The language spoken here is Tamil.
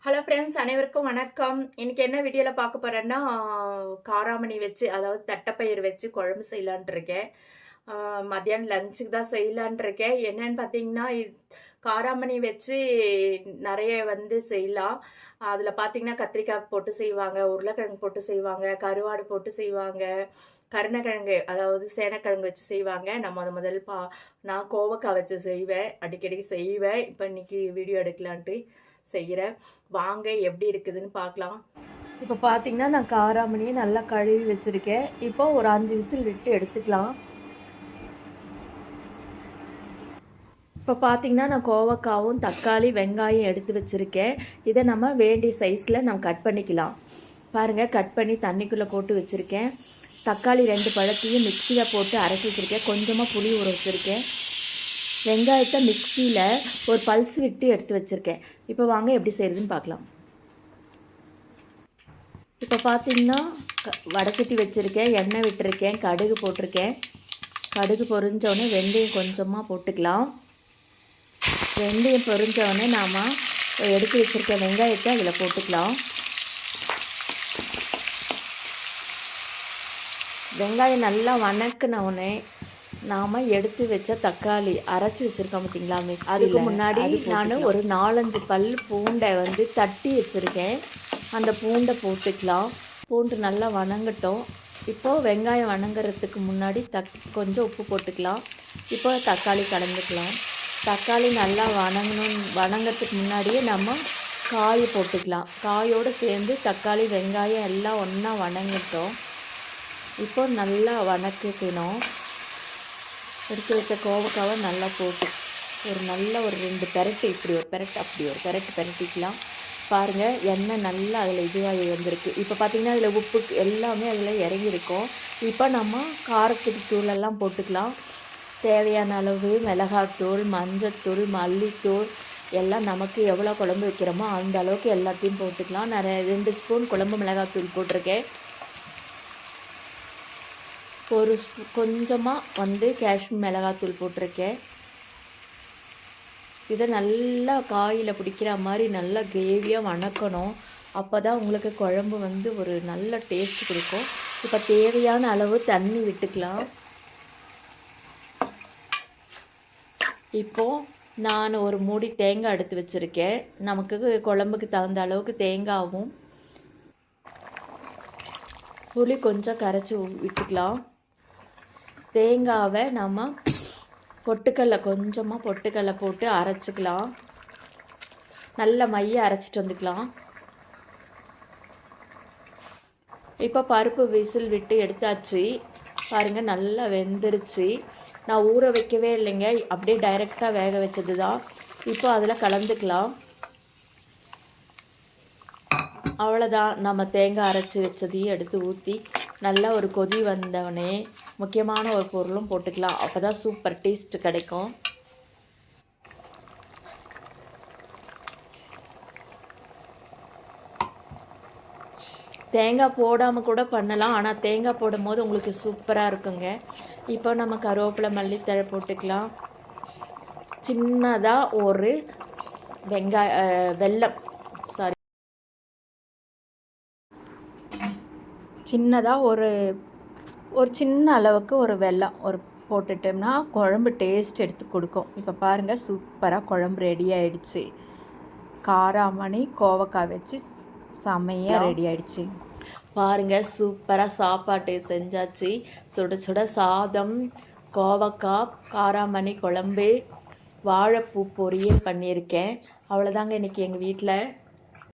ஹலோ ஃப்ரெண்ட்ஸ், அனைவருக்கும் வணக்கம். இன்னைக்கு என்ன வீடியோல பார்க்க போறேன்னா, காராமணி வச்சு அதாவது தட்டைப்பயிறு வச்சு குழம்பு செய்யலான்ட்டு இருக்கேன். மத்தியானம் லஞ்சுக்கு தான் செய்யலான்ட்டு இருக்கேன். என்னன்னு பார்த்தீங்கன்னா, காராமணி வச்சு நெறைய செய்யலாம். அதில பார்த்தீங்கன்னா, கத்திரிக்காய் போட்டு செய்வாங்க, உருளைக்கிழங்கு போட்டு செய்வாங்க, கருவாடு போட்டு செய்வாங்க, கருணக்கிழங்கு அதாவது சேனக்கிழங்கு வச்சு செய்வாங்க. நான் முதல் நான் கோவக்காய் வச்சு செய்வேன். அடிக்கடி செய்வேன். இப்போ இன்னைக்கு வீடியோ எடுக்கலான்ட்டு செய்கிறேன். வாங்க எப்படி இருக்குதுன்னு பார்க்கலாம். இப்போ பார்த்தீங்கன்னா, நான் காராமணியை நல்லா கழுவி வச்சுருக்கேன். இப்போ ஒரு 5 விசில் விட்டு எடுத்துக்கலாம். இப்போ பார்த்தீங்கன்னா, நான் கோவக்காவும் தக்காளி வெங்காயம் எடுத்து வச்சுருக்கேன். இதை நம்ம வேண்டிய சைஸில் நம்ம கட் பண்ணிக்கலாம். பாருங்கள், கட் பண்ணி தண்ணிக்குள்ளே போட்டு வச்சுருக்கேன். தக்காளி 2 பழத்தையும் மிக்சியில் போட்டு அரைச்சி வச்சுருக்கேன். கொஞ்சமாக புளி ஊற வச்சுருக்கேன். வெங்காயத்தை மிக்சியில் ஒரு பல்ஸ் விட்டு எடுத்து வச்சுருக்கேன். இப்போ வாங்க எப்படி செய்கிறதுன்னு பார்க்கலாம். இப்போ பார்த்தீங்கன்னா, வடைச்சட்டி வச்சுருக்கேன், எண்ணெய் விட்டுருக்கேன், கடுகு போட்டிருக்கேன். கடுகு பொரிஞ்சோடனே வெந்தயம் கொஞ்சமாக போட்டுக்கலாம். வெந்தயம் பொரிஞ்சோடனே நாம் எடுத்து வச்சுருக்க வெங்காயத்தை அதில் போட்டுக்கலாம். வெங்காயம் நல்லா வணக்கினோடனே நாம் எடுத்து வச்ச தக்காளி அரைச்சி வச்சுருக்கோம் பார்த்திங்களா மிக்ஸியில். அதுக்கு முன்னாடி நான் ஒரு 4-5 பல் பூண்டை தட்டி வச்சுருக்கேன். அந்த பூண்டை போட்டுக்கலாம். பூண்டு நல்லா வணங்கட்டும். இப்போது வெங்காயம் வணங்குறதுக்கு முன்னாடி கொஞ்சம் உப்பு போட்டுக்கலாம். இப்போ தக்காளி கலந்துக்கலாம். தக்காளி நல்லா வணங்கிறதுக்கு முன்னாடியே நம்ம காயை போட்டுக்கலாம். காயோடு சேர்ந்து தக்காளி வெங்காயம் எல்லாம் ஒன்றா வணங்கட்டும். இப்போ நல்லா வணக்கிக்கணும். எடுத்து வச்ச கோவக்காவை நல்லா போட்டு ஒரு 2 பெரட்டு, இப்படி ஒரு பெரட்டு அப்படி ஒரு பெரட்டு பெரட்டிக்கலாம். பாருங்கள், எண்ணெய் நல்லா அதில் இதுவாகி வந்திருக்கு. இப்போ பார்த்திங்கன்னா அதில் உப்பு எல்லாமே அதில் இறங்கியிருக்கும். இப்போ நம்ம காரத்துக்கு தூளெல்லாம் போட்டுக்கலாம். தேவையான அளவு மிளகாத்தூள், மஞ்சத்தூள், மல்லித்தூள் எல்லாம் நமக்கு எவ்வளோ குழம்பு வைக்கிறோமோ அந்த அளவுக்கு எல்லாத்தையும் போட்டுக்கலாம். நான் 2 ஸ்பூன் குழம்பு மிளகாத்தூள் போட்டிருக்கேன். ஒரு கொஞ்சமாக காஷ்மீர் மிளகாத்தூள் போட்டிருக்கேன். இதை நல்லா காயில் பிடிக்கிற மாதிரி நல்லா கிரேவியாக வணக்கணும். அப்போ தான் உங்களுக்கு குழம்பு ஒரு நல்ல டேஸ்ட் கொடுக்கும். இப்போ தேவையான அளவு தண்ணி விட்டுக்கலாம். இப்போது நான் ஒரு மூடி தேங்காய் எடுத்து வச்சுருக்கேன். நமக்கு குழம்புக்கு தகுந்த அளவுக்கு தேங்காயும் புளி கொஞ்சம் கரைச்சி விட்டுக்கலாம். தேங்காவை நம்ம கொஞ்சமாக பொட்டுக்கடலை போட்டு அரைச்சிக்கலாம். நல்ல மைய அரைச்சிட்டு வந்துக்கலாம். இப்போ பருப்பு விசில் விட்டு எடுத்தாச்சு. பாருங்கள், நல்லா வெந்துருச்சு. நான் ஊற வைக்கவே இல்லைங்க, அப்படியே டைரெக்டாக வேக வச்சது தான். இப்போ அதில் கலந்துக்கலாம். அவ்வளோதான், நம்ம தேங்காய் அரைச்சி வச்சதையும் எடுத்து ஊற்றி நல்லா ஒரு கொதி வந்தவனே முக்கியமான ஒரு பொருளும் போட்டுக்கலாம். அப்போ தான் சூப்பர் டேஸ்ட் கிடைக்கும். தேங்காய் போடாமல் கூட பண்ணலாம், ஆனால் தேங்காய் போடும் போது உங்களுக்கு சூப்பராக இருக்குங்க. இப்போ நம்ம கருவேப்பிலை மல்லித்தழை போட்டுக்கலாம். சின்னதாக ஒரு வெல்லம் சின்னதாக ஒரு சின்ன அளவுக்கு ஒரு வெல்லம் போட்டுட்டோம்னா குழம்பு டேஸ்ட் எடுத்து கொடுக்கும். இப்போ பாருங்கள், சூப்பராக குழம்பு ரெடி ஆகிடுச்சு. காராமணி கோவக்காய் வச்சு செமையாக ரெடி ஆகிடுச்சு. பாருங்கள், சூப்பராக சாப்பாட்டு செஞ்சாச்சு. சுட சுட சாதம், கோவக்காய், காராமணி குழம்பு, வாழைப்பூ பொரியல் பண்ணியிருக்கேன். அவ்வளோதாங்க இன்றைக்கி எங்கள் வீட்டில்.